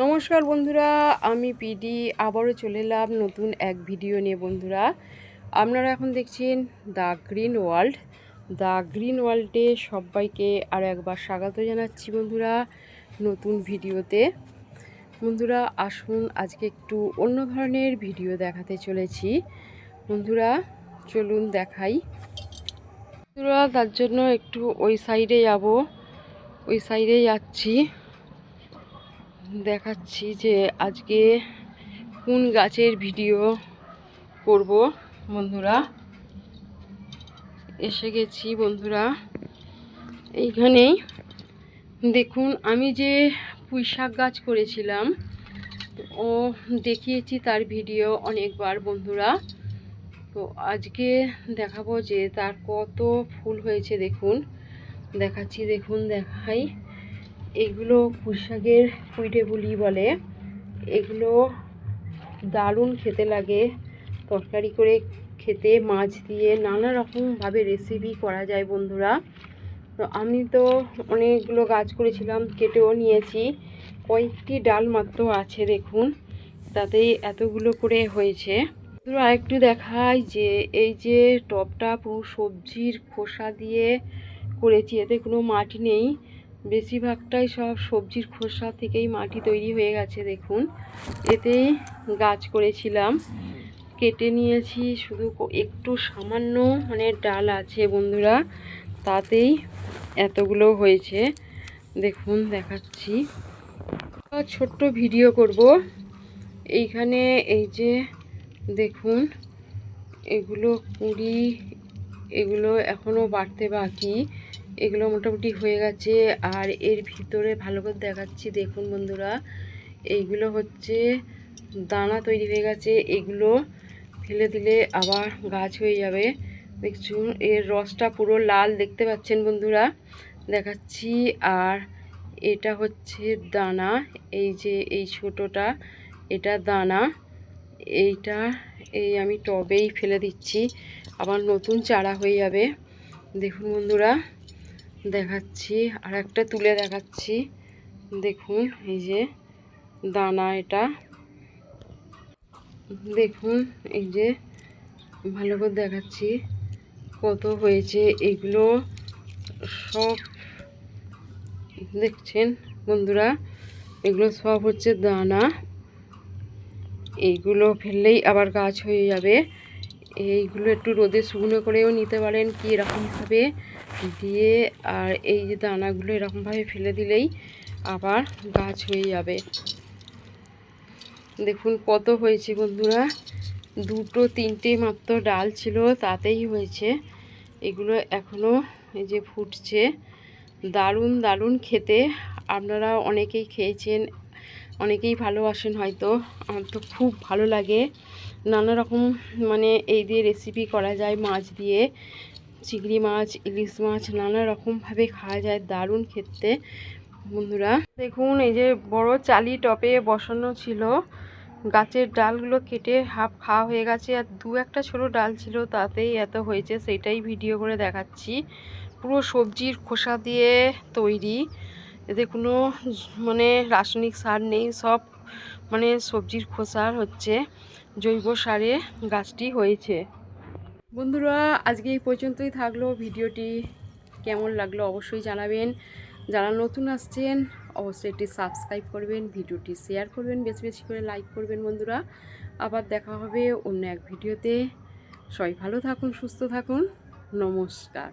নমস্কার বন্ধুরা, আমি পিডি আবারও চলে এলাম নতুন এক ভিডিও নিয়ে। বন্ধুরা, আপনারা এখন দেখছেন the green world. The green ওয়ার্ল্ডে সবাইকে আরও একবার স্বাগত জানাচ্ছি বন্ধুরা নতুন ভিডিওতে। বন্ধুরা আসুন, আজকে একটু অন্য ধরনের ভিডিও দেখাতে চলেছি। বন্ধুরা চলুন দেখাই। বন্ধুরা তার জন্য একটু ওই সাইডে যাব, ওই সাইডে যাচ্ছি, দেখাচ্ছি যে আজকে কোন গাছের ভিডিও করব। বন্ধুরা এসে গেছি বন্ধুরা, এইখানেই দেখুন আমি যে পুঁইশাক গাছ করেছিলাম ও দেখিয়েছি তার ভিডিও অনেকবার বন্ধুরা। তো আজকে দেখাবো যে তার কত ফুল হয়েছে। দেখুন দেখাচ্ছি, দেখুন দেখাই। এগুলো পুঁইশাকের পুঁইডেবুলি বলে। এগুলো দারুণ খেতে লাগে, তরকারি করে খেতে, মাছ দিয়ে নানা রকমভাবে রেসিপি করা যায় বন্ধুরা। তো আমি তো অনেকগুলো গাছ করেছিলাম, কেটেও নিয়েছি, কয়েকটি ডাল মাত্র আছে দেখুন, তাতেই এতগুলো করে হয়েছে। বন্ধুরা আরেকটু দেখাই যে এই যে টবটা পুরো সবজির খোসা দিয়ে করেছি, এতে কোনো মাটি নেই, বেশিরভাগটাই সব সবজির খোসা থেকেই মাটি তৈরি হয়ে গেছে। দেখুন এতেই গাছ করেছিলাম, কেটে নিয়েছি, শুধু একটু সামান্য ডাল আছে বন্ধুরা, তাতেই এতগুলো হয়েছে। দেখুন দেখাচ্ছি, ছোট্ট ভিডিও করব। এইখানে এই যে দেখুন এগুলো কুঁড়ি, এগুলো এখনও বাড়তে বাকি, এগুলো মোটামুটি হয়ে গেছে। আর এর ভিতরে ভালো করে দেখাচ্ছি, দেখুন বন্ধুরা এইগুলো হচ্ছে দানা তৈরি হয়ে গেছে, এগুলো ফেলে দিলে আবার গাছ হয়ে যাবে। দেখুন এর রসটা পুরো লাল দেখতে পাচ্ছেন বন্ধুরা, দেখাচ্ছি। আর এটা হচ্ছে দানা, এই যে এই ছোটোটা এটা দানা, এইটা এই আমি টবেই ফেলে দিচ্ছি, আবার নতুন চারা হয়ে যাবে। দেখুন বন্ধুরা দেখাচ্ছি, আর একটা তুলে দেখাচ্ছি, দেখুন এই যে দানা, এটা দেখুন এই যে ভালো করে দেখাচ্ছি কত হয়েছে। এগুলো সব দেখছেন বন্ধুরা, এগুলো সব হচ্ছে দানা, এইগুলো ফেললেই আবার গাছ হয়ে যাবে। এইগুলো একটু রোদে শুকনো করেও নিতে পারেন কি এরকমভাবে দিয়ে, আর এই যে দানাগুলো এরকমভাবে ফেলে দিলেই আবার গাছ হয়ে যাবে। দেখুন কত হয়েছে বন্ধুরা, দুটো তিনটে মাত্র ডাল ছিল, তাতেই হয়েছে। এগুলো এখনও এই যে ফুটছে, দারুণ দারুণ খেতে। আপনারা অনেকেই খেয়েছেন, অনেকেই ভালোবাসেন হয়তো, আমার তো খুব ভালো লাগে। নানা রকম এই দিয়ে রেসিপি করা যায়, মাছ দিয়ে, চিংড়ি মাছ, ইলিশ মাছ, নানা রকমভাবে খাওয়া যায়, দারুণ খেতে বন্ধুরা। দেখুন এই যে বড় চালি টপে বসানো ছিল, গাছের ডালগুলো কেটে হাফ খাওয়া হয়ে গেছে, আর দু একটা ছোট ডাল ছিল, তাতেই এত হয়েছে, সেটাই ভিডিও করে দেখাচ্ছি। পুরো সবজির খোসা দিয়ে তৈরি, এতে কোনো রাসায়নিক সার নেই, সব সবজির খোসার হচ্ছে জৈব সারে গাছটি হয়েছে। বন্ধুরা আজকে এই পর্যন্তই থাকলো, ভিডিওটি কেমন লাগলো অবশ্যই জানাবেন। যারা নতুন আসছেন অবশ্যই এটি সাবস্ক্রাইব করবেন, ভিডিওটি শেয়ার করবেন, বেশি বেশি করে লাইক করবেন বন্ধুরা। আবার দেখা হবে অন্য এক ভিডিওতে। সবাই ভালো থাকুন, সুস্থ থাকুন, নমস্কার।